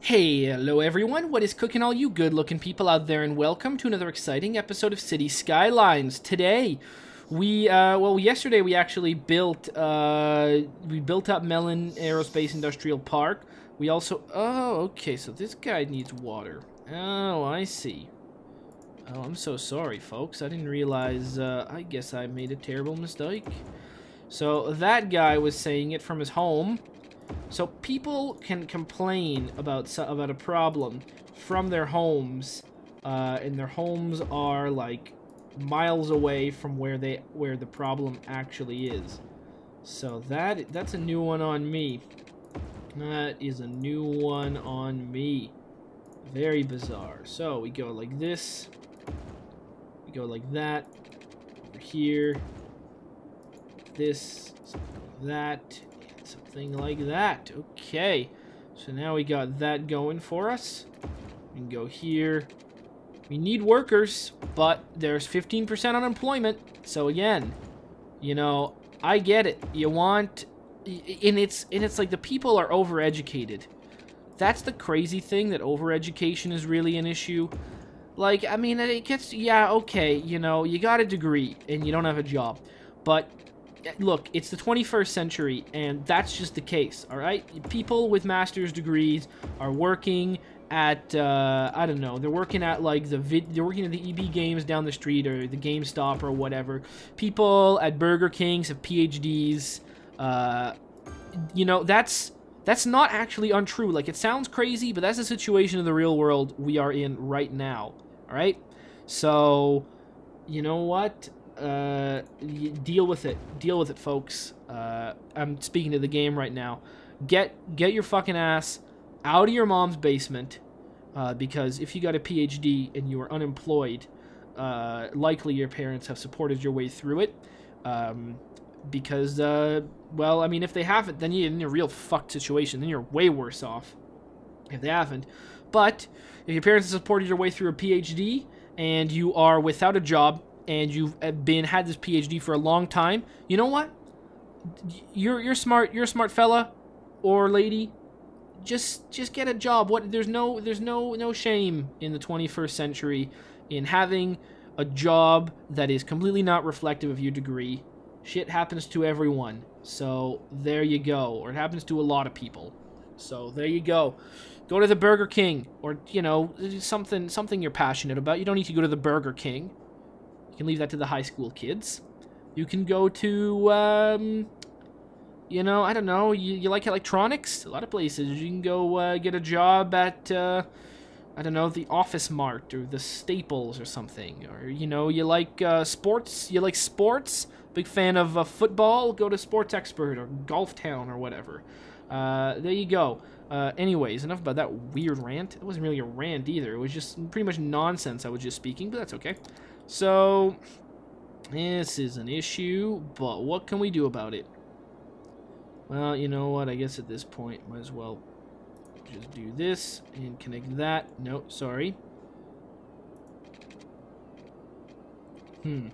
Hey, hello everyone, what is cooking all you good-looking people out there, and welcome to another exciting episode of City Skylines. Today, yesterday we actually built up Mellon Aerospace Industrial Park. We also, okay, so this guy needs water. Oh, I see. Oh, I'm so sorry, folks. I didn't realize, I guess I made a terrible mistake. So, that guy was saying it from his home. So people can complain about a problem from their homes, and their homes are like miles away from where the problem actually is. So that's a new one on me. That is a new one on me. Very bizarre. So we go like this. We go like that. Over here. This. That. Something like that. Okay. So now we got that going for us. We can go here. We need workers, but there's 15% unemployment. So again, you know, I get it. You want... And it's like the people are overeducated. That's the crazy thing, that overeducation is really an issue. Like, I mean, it gets... Yeah, okay, you know, you got a degree and you don't have a job. But... Look, it's the 21st century, and that's just the case, alright? People with master's degrees are working at, I don't know, they're working at, like, they're working at the EB Games down the street, or the GameStop, or whatever. People at Burger Kings have PhDs. You know, that's not actually untrue. Like, it sounds crazy, but that's the situation of the real world we are in right now, alright? So, you know what? Deal with it, folks. I'm speaking to the game right now. Get your fucking ass out of your mom's basement, because if you got a PhD and you are unemployed, likely your parents have supported your way through it, because, well, I mean, if they haven't, then you're in a real fucked situation. Then you're way worse off if they haven't. But if your parents have supported your way through a PhD and you are without a job, and you've had this PhD for a long time, you know what? You're smart. You're a smart fella or lady. Just get a job. What? There's no shame in the 21st century in having a job that is completely not reflective of your degree. Shit happens to everyone. So there you go. Or it happens to a lot of people. So there you go. Go to the Burger King, or you know, something you're passionate about. You don't need to go to the Burger King. You can leave that to the high school kids. You can go to, you know, I don't know, you like electronics? A lot of places. You can go get a job at, I don't know, the Office Mart or the Staples or something. Or, you know, you like sports? You like sports? Big fan of football? Go to Sports Expert or Golf Town or whatever. There you go. Anyways, enough about that weird rant. It wasn't really a rant either. It was just pretty much nonsense I was just speaking, but that's okay. So, this is an issue, but what can we do about it? Well, you know what, I guess at this point, might as well just do this and connect that. No, sorry. Connect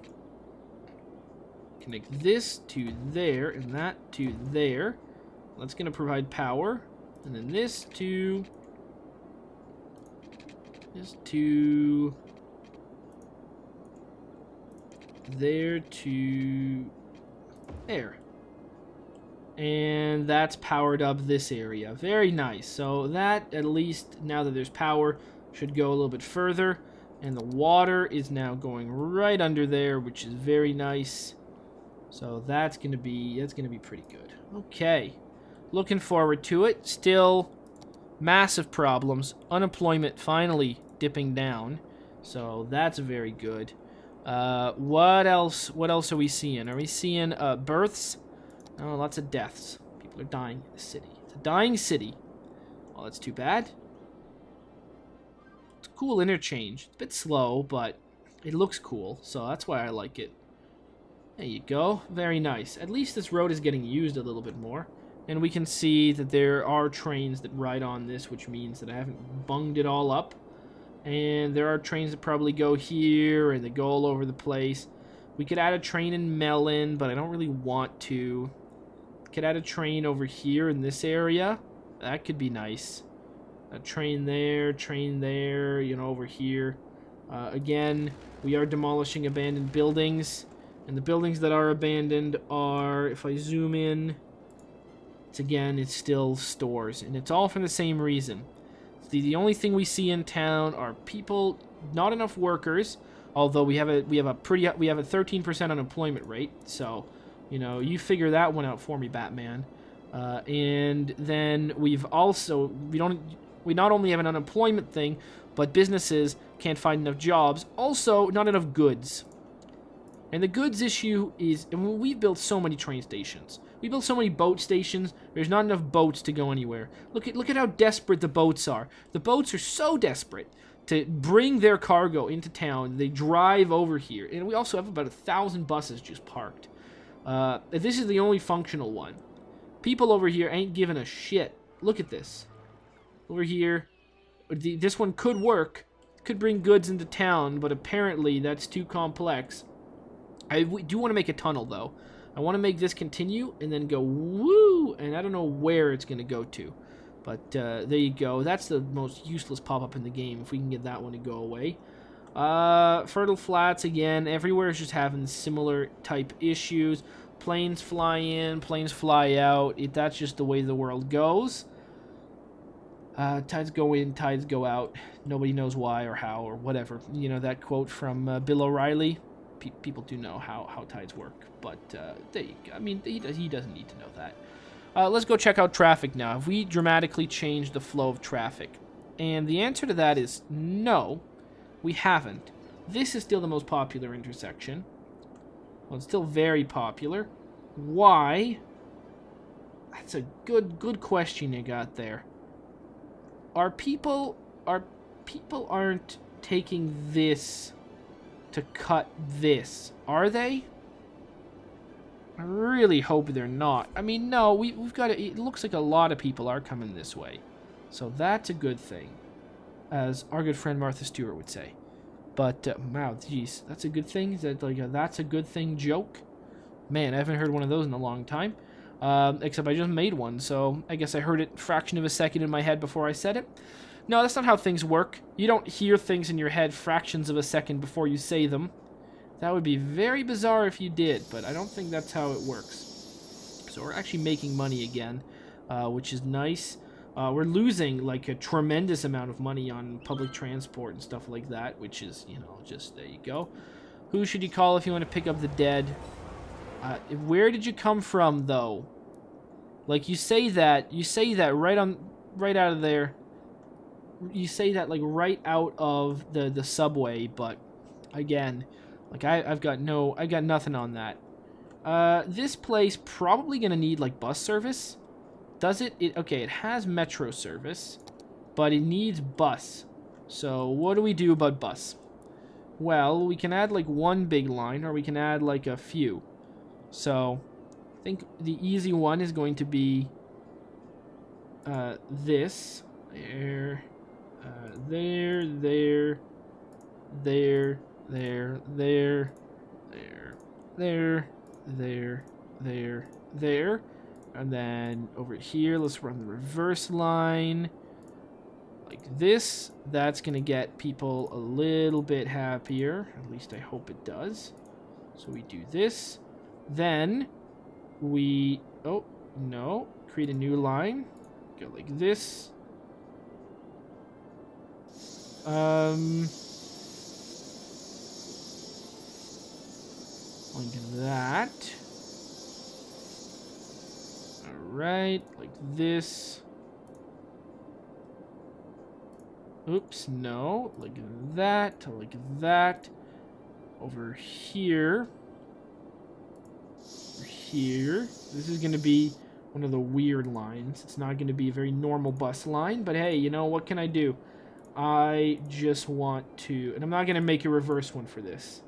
this to there, and that to there. That's going to provide power. And then this to... there to there, and that's powered up this area. Very nice. So that, at least now that there's power, should go a little bit further, and the water is now going right under there, which is very nice. So that's gonna be pretty good. Okay, looking forward to it. Still massive problems. Unemployment finally dipping down, so that's very good. What else are we seeing? Are we seeing, births? Oh, lots of deaths. People are dying in the city. It's a dying city. Well, that's too bad. It's a cool interchange. It's a bit slow, but it looks cool, so that's why I like it. There you go. Very nice. At least this road is getting used a little bit more. And we can see that there are trains that ride on this, which means that I haven't bunged it all up. And there are trains that probably go here, and they go all over the place. We could add a train in Mellon, but I don't really want to. Could add a train over here in this area. That could be nice. train there, you know, over here. Again, we are demolishing abandoned buildings. And the buildings that are abandoned are, if I zoom in, it's still stores. And it's all for the same reason. The only thing we see in town are people, not enough workers, although we have a 13% unemployment rate. So, you know, you figure that one out for me, Batman. And then we not only have an unemployment thing, but businesses can't find enough jobs. Also, not enough goods. And the goods issue is, and we've built so many train stations. We built so many boat stations. There's not enough boats to go anywhere. Look at how desperate the boats are. The boats are so desperate to bring their cargo into town. They drive over here, and we also have about 1,000 buses just parked. This is the only functional one. People over here ain't giving a shit. Look at this. Over here, this one could work. Could bring goods into town, but apparently that's too complex. I do want to make a tunnel, though. I want to make this continue and then go woo, and I don't know where it's going to go to. But there you go. That's the most useless pop-up in the game, if we can get that one to go away. Fertile Flats, again, everywhere is just having similar type issues. Planes fly in, planes fly out. That's just the way the world goes. Tides go in, tides go out. Nobody knows why or how or whatever. You know, that quote from Bill O'Reilly. People do know how tides work, but I mean, he doesn't need to know that. Let's go check out traffic now. Have we dramatically changed the flow of traffic? And the answer to that is no, we haven't. This is still the most popular intersection. Well, it's still very popular. Why? That's a good question you got there. People aren't taking this to cut this, are they? I really hope they're not. I mean, no, we've got to, it looks like a lot of people are coming this way. So that's a good thing, as our good friend Martha Stewart would say. But, wow, geez, that's a good thing? Is that like a that's a good thing joke? Man, I haven't heard one of those in a long time. Except I just made one, so I guess I heard it a fraction of a second in my head before I said it. No, that's not how things work. You don't hear things in your head fractions of a second before you say them. That would be very bizarre if you did, but I don't think that's how it works. So we're actually making money again, which is nice. We're losing like a tremendous amount of money on public transport and stuff like that, which is, you know, just there you go. Who should you call if you want to pick up the dead? Where did you come from, though? Like, you say that right out of there. You say that like right out of the subway, but again, like I've got nothing on that. This place probably gonna need like bus service. Does it? Okay, it has metro service, but it needs bus. So what do we do about bus? Well, we can add like one big line, or we can add like a few. So I think the easy one is going to be this. There. And then over here, let's run the reverse line. Like this. That's going to get people a little bit happier. At least I hope it does. So we do this. Then we... Oh, no. Create a new line. Go like this. Like that. Alright, like this. Oops, no. Like that, like that. Over here. Over here. This is going to be one of the weird lines. It's not going to be a very normal bus line, but hey, you know, what can I do? I just want to... And I'm not going to make a reverse one for this.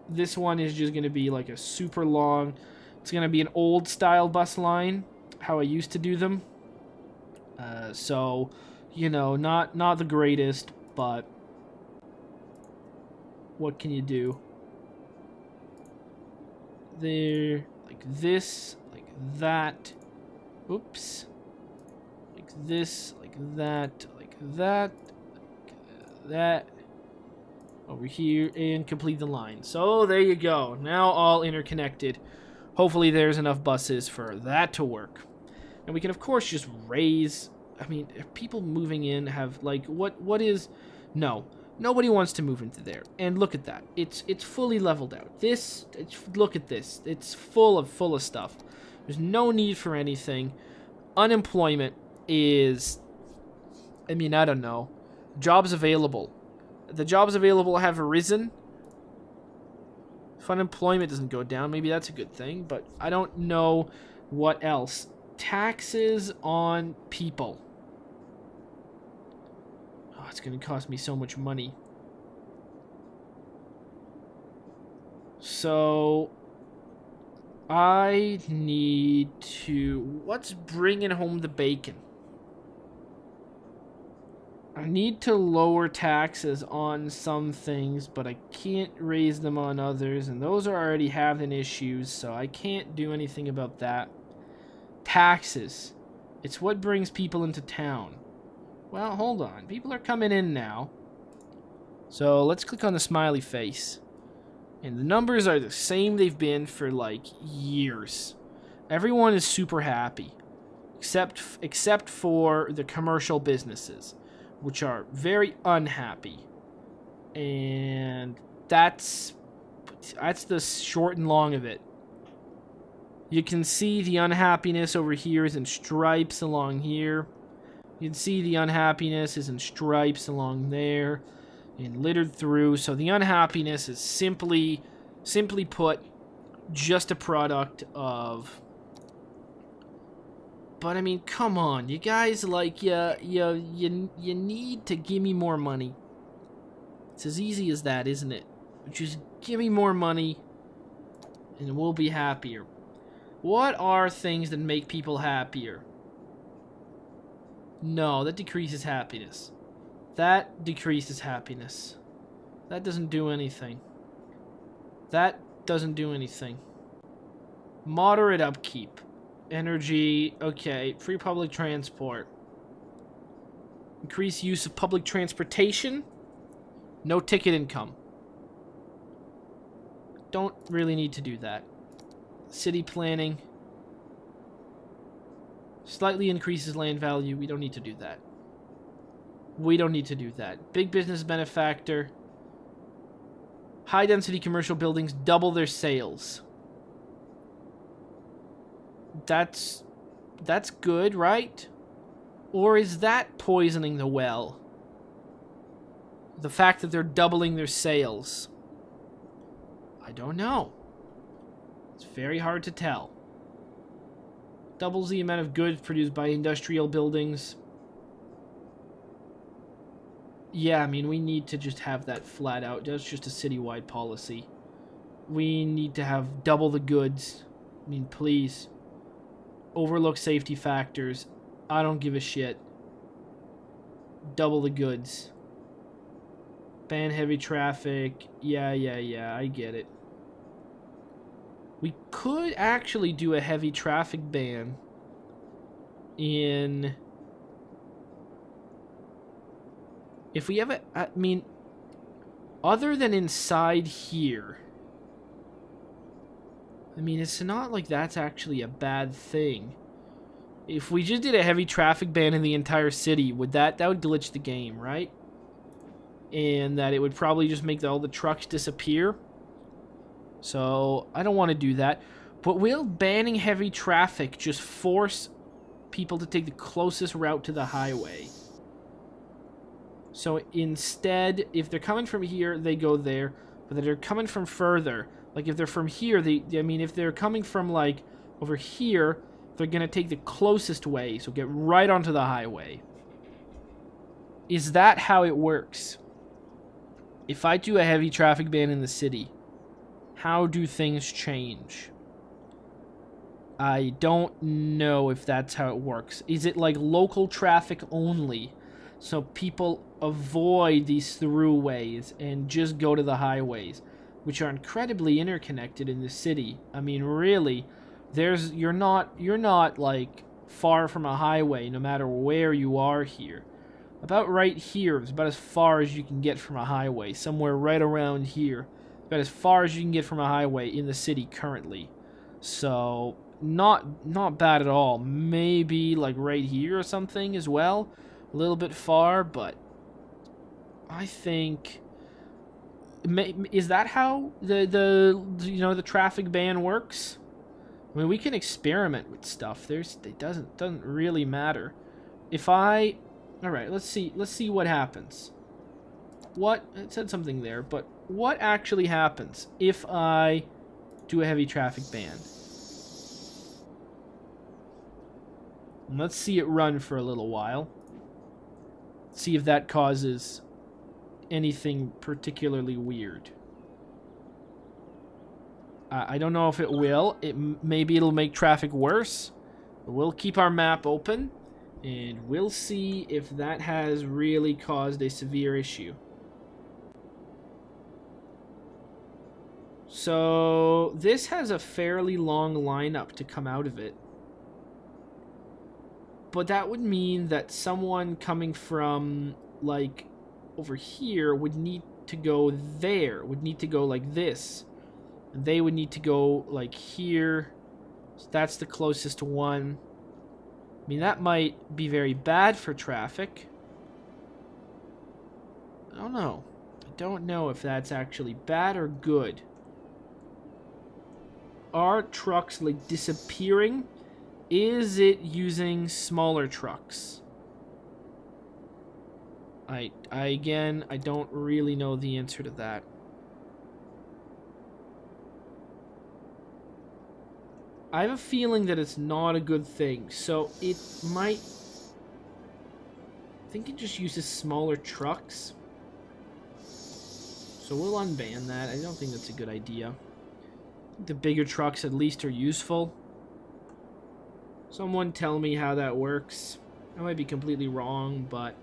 This one is just going to be like a super long... It's going to be an old style bus line, how I used to do them. So, you know, not the greatest, but what can you do? There, like this, like that. Oops. Like this, like like that, like that, that. Over here, and complete the line. So there you go. Now all interconnected. Hopefully there's enough buses for that to work. And we can, of course, just raise... I mean, if people moving in have, like, what is... No. Nobody wants to move into there. And look at that. It's fully leveled out. Look at this. It's full of stuff. There's no need for anything. Unemployment is... I mean, I don't know. Jobs available. The jobs available have risen. If unemployment doesn't go down, maybe that's a good thing, but I don't know what else. Taxes on people. Oh, it's going to cost me so much money. So, I need to... What's bringing home the bacon? I need to lower taxes on some things, but I can't raise them on others, and those are already having issues, so I can't do anything about that. Taxes. It's what brings people into town. Well, hold on. People are coming in now. So let's click on the smiley face. And the numbers are the same they've been for, like, years. Everyone is super happy. Except for the commercial businesses, which are very unhappy. And that's the short and long of it. You can see the unhappiness over here is in stripes along here. You can see the unhappiness is in stripes along there and littered through. So the unhappiness is simply put just a product of... But I mean, come on, you guys, like, you need to give me more money. It's as easy as that, isn't it? Just give me more money, and we'll be happier. What are things that make people happier? No, that decreases happiness. That decreases happiness. That doesn't do anything. That doesn't do anything. Moderate upkeep. Energy, okay. Free public transport. Increase use of public transportation. No ticket income. Don't really need to do that. City planning. Slightly increases land value. We don't need to do that. We don't need to do that. Big business benefactor. High density commercial buildings double their sales. That's good, right? Or is that poisoning the well? The fact that they're doubling their sales. I don't know. It's very hard to tell. Doubles the amount of goods produced by industrial buildings. Yeah, I mean, we need to just have that flat out. That's just a citywide policy. We need to have double the goods. I mean, please. Overlook safety factors. I don't give a shit. Double the goods. Ban heavy traffic. Yeah, I get it. We could actually do a heavy traffic ban in... If we have a... I mean, other than inside here... I mean, it's not like that's actually a bad thing. If we just did a heavy traffic ban in the entire city, that would glitch the game, right? And that it would probably just make all the trucks disappear. So, I don't want to do that. But will banning heavy traffic just force people to take the closest route to the highway? So, instead, if they're coming from here, they go there. But if they're coming from further... Like, if they're from here, I mean, if they're coming from, like, over here, they're going to take the closest way, so get right onto the highway. Is that how it works? If I do a heavy traffic ban in the city, how do things change? I don't know if that's how it works. Is it, like, local traffic only, so people avoid these throughways and just go to the highways? Which are incredibly interconnected in the city. I mean, really, you're not like far from a highway, no matter where you are here. About right here is about as far as you can get from a highway. Somewhere right around here. About as far as you can get from a highway in the city currently. So, not bad at all. Maybe like right here or something as well. A little bit far, but I think... Is that how the traffic ban works? I mean, we can experiment with stuff. It doesn't really matter. If I... Alright, let's see what happens. It said something there, but what actually happens if I do a heavy traffic ban? Let's see it run for a little while. See if that causes anything particularly weird. I don't know if it will. Maybe it'll make traffic worse. But we'll keep our map open, and we'll see if that has really caused a severe issue. So, this has a fairly long lineup to come out of it. But that would mean that someone coming from, like, over here would need to go there. Would need to go like this. And they would need to go, like, here. So that's the closest one. I mean, that might be very bad for traffic. I don't know. I don't know if that's actually bad or good. Are trucks, like, disappearing? Is it using smaller trucks? Again, I don't really know the answer to that. I have a feeling that it's not a good thing, so it might... I think it just uses smaller trucks. So we'll unban that. I don't think that's a good idea. The bigger trucks at least are useful. Someone tell me how that works. I might be completely wrong, but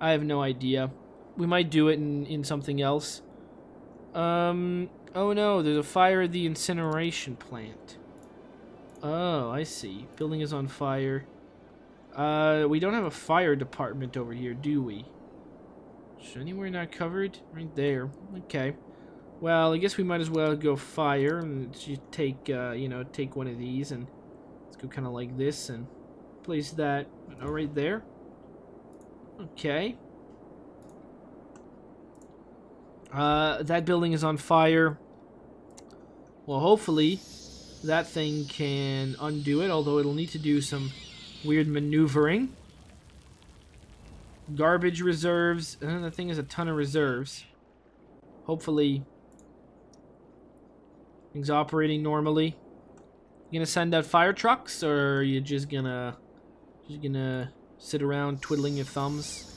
I have no idea. We might do it in something else. Oh no, there's a fire at the incineration plant. Oh, I see. Building is on fire. We don't have a fire department over here, do we? Is anywhere not covered? Right there. Okay. Well, I guess we might as well go fire and just take, take one of these and let's go kind of like this and place that right there. Okay. That building is on fire. Well, hopefully that thing can undo it, although it'll need to do some weird maneuvering. Garbage reserves. The thing has a ton of reserves. Hopefully things operating normally. You gonna send out fire trucks, or are you just gonna sit around twiddling your thumbs?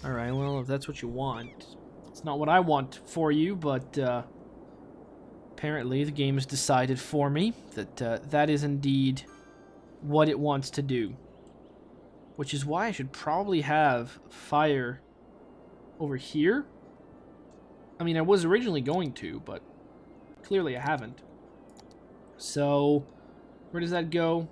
Alright, well, if that's what you want. It's not what I want for you, but apparently the game has decided for me that that is indeed what it wants to do. Which is why I should probably have fire over here. I mean, I was originally going to, but clearly I haven't. So, where does that go?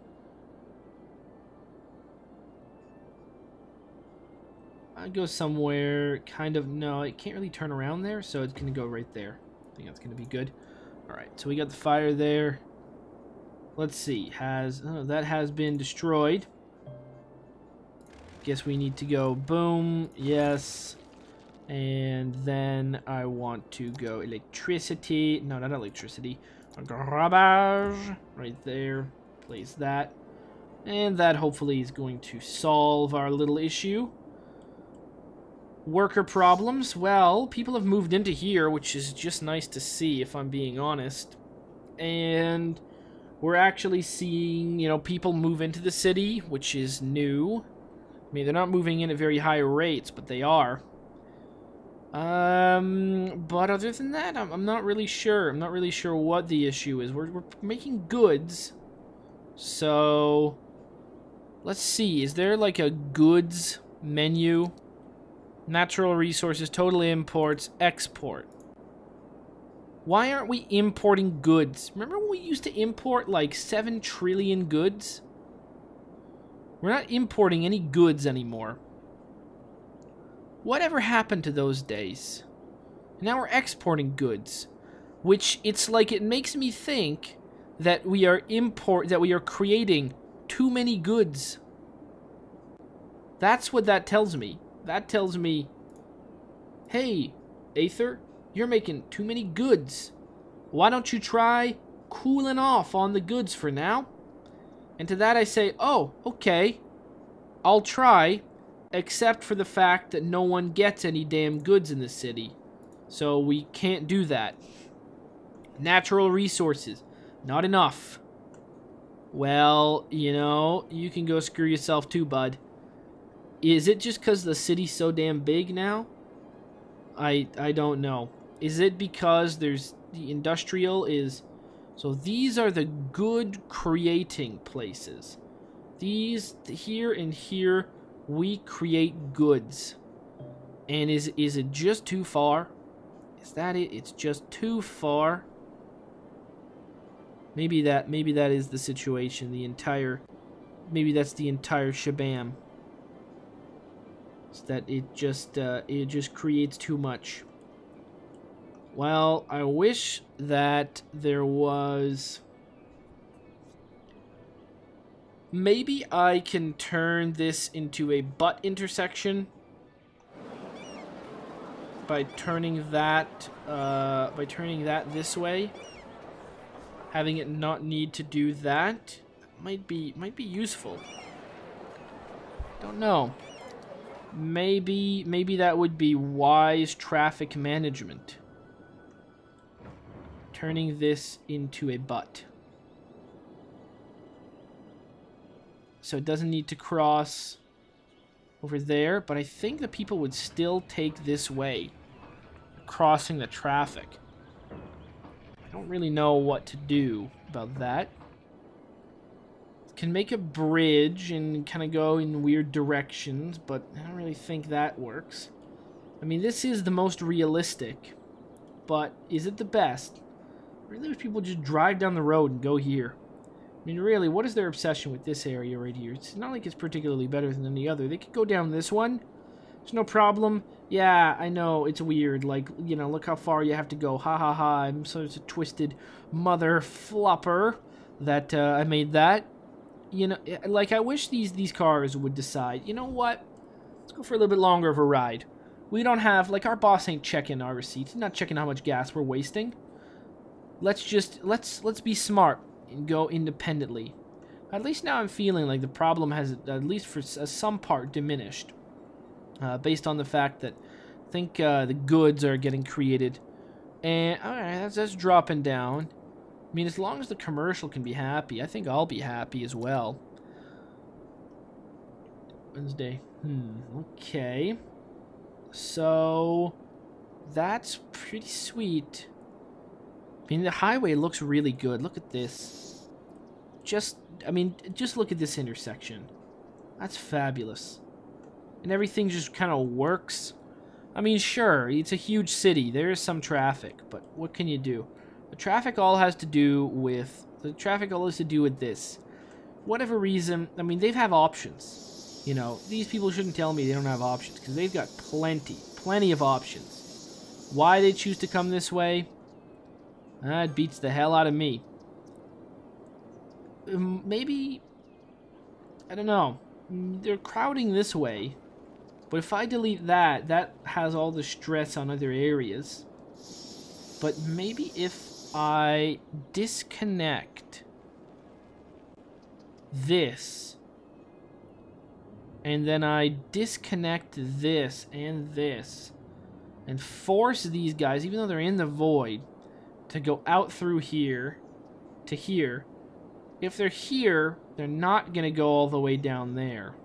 I'd go somewhere kind of... No, it can't really turn around there, so it's going to go right there. I think that's going to be good. Alright, so we got the fire there. Let's see. That has been destroyed. Guess we need to go boom. Yes. And then I want to go electricity. No, not electricity. Garbage. Right there. Place that. And that hopefully is going to solve our little issue. Worker problems. Well, people have moved into here, which is just nice to see, if I'm being honest. And we're actually seeing, people move into the city, which is new. I mean, they're not moving in at very high rates, but they are. But other than that, I'm not really sure. I'm not really sure what the issue is. We're making goods. So, let's see. Is there like a goods menu? Natural resources, total imports, export. Why aren't we importing goods? Remember when we used to import like 7 trillion goods? We're not importing any goods anymore. Whatever happened to those days? Now we're exporting goods, which it's like it makes me think that we are creating too many goods. That's what that tells me. That tells me, hey, Aether, you're making too many goods. Why don't you try cooling off on the goods for now? And to that I say, oh, okay, I'll try, except for the fact that no one gets any damn goods in the city. So we can't do that. Natural resources, not enough. Well, you know, you can go screw yourself too, bud. Is it just because the city's so damn big now? I don't know. Is it because there's the industrial is... So these are the good creating places. These, here and here, we create goods. And is it just too far? Is that it? It's just too far? Maybe that is the situation. Maybe that's the entire shabam. Is that it just creates too much. Well, I wish that there was... Maybe I can turn this into a butt intersection by turning that this way. Having it not need to do that might be useful. Don't know. Maybe that would be wise traffic management. Turning this into a butt. So it doesn't need to cross over there, but I think the people would still take this way, crossing the traffic. I don't really know what to do about that. Can make a bridge and kind of go in weird directions, but I don't really think that works. I mean, this is the most realistic, but is it the best? Really wish people just drive down the road and go here. I mean, really, what is their obsession with this area right here? It's not like it's particularly better than any other. They could go down this one. There's no problem. Yeah, I know, it's weird. Like, you know, look how far you have to go. Ha ha ha, I'm such a twisted mother flopper that I made that. You know, like, I wish these cars would decide, you know what? Let's go for a little bit longer of a ride. We don't have, like, our boss ain't checking our receipts. He's not checking how much gas we're wasting. Let's be smart and go independently. At least now I'm feeling like the problem has, at least for some part, diminished. Based on the fact that I think the goods are getting created. And, alright, that's dropping down. I mean, as long as the commercial can be happy, I think I'll be happy as well. Wednesday. Okay. So, that's pretty sweet. I mean, the highway looks really good. Look at this. Just look at this intersection. That's fabulous. And everything just kind of works. I mean, sure, it's a huge city. There is some traffic, but what can you do? The traffic all has to do with this. Whatever reason, I mean, they have options. You know, these people shouldn't tell me they don't have options, because they've got plenty of options. Why they choose to come this way? It beats the hell out of me. Maybe, I don't know. They're crowding this way. But if I delete that, that has all the stress on other areas. But maybe if I disconnect this, and then I disconnect this, and force these guys, even though they're in the void, to go out through here to here. If they're here, they're not going to go all the way down there.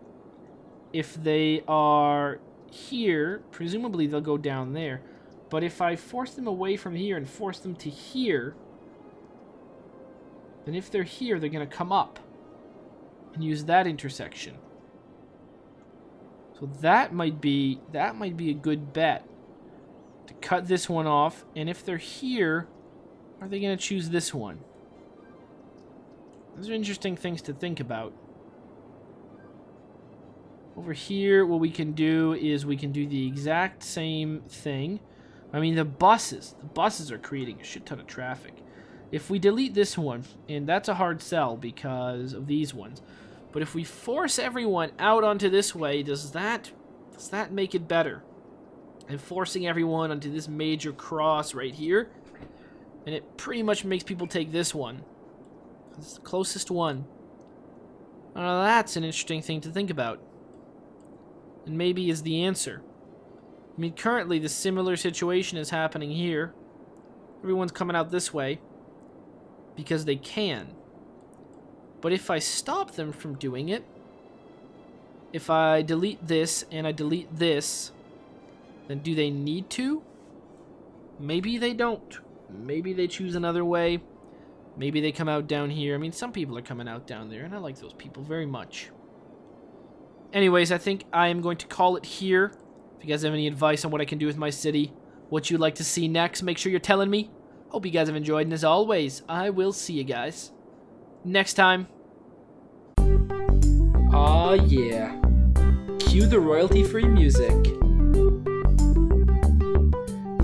If they are here, presumably they'll go down there. But if I force them away from here and force them to here, then if they're here, they're going to come up and use that intersection. So that might be a good bet, to cut this one off. And if they're here, Or are they going to choose this one? Those are interesting things to think about. Over here, what we can do is we can do the exact same thing. I mean, the buses are creating a shit ton of traffic. If we delete this one, and that's a hard sell because of these ones, but if we force everyone out onto this way, does that make it better? And forcing everyone onto this major cross right here, and it pretty much makes people take this one. It's the closest one. That's an interesting thing to think about. And maybe is the answer. I mean, currently the similar situation is happening here. Everyone's coming out this way because they can. But if I stop them from doing it, if I delete this and I delete this, then do they need to? Maybe they don't. Maybe they choose another way. Maybe they come out down here. I mean, some people are coming out down there, and I like those people very much. Anyways, I think I am going to call it here. If you guys have any advice on what I can do with my city, what you'd like to see next, make sure you're telling me. Hope you guys have enjoyed, and as always, I will see you guys next time. Aw, yeah. Cue the royalty-free music.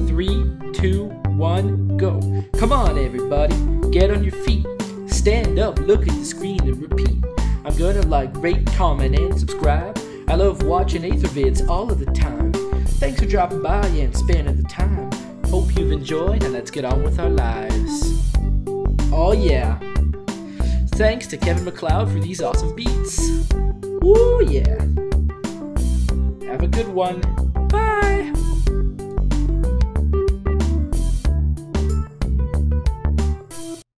3, 2, 1, go. Come on, everybody. Get on your feet. Stand up, look at the screen, and repeat. I'm gonna like, rate, comment, and subscribe. I love watching Athervids all of the time. Thanks for dropping by and spending the time. Hope you've enjoyed, and let's get on with our lives. Oh yeah. Thanks to Kevin MacLeod for these awesome beats. Woo yeah. Have a good one.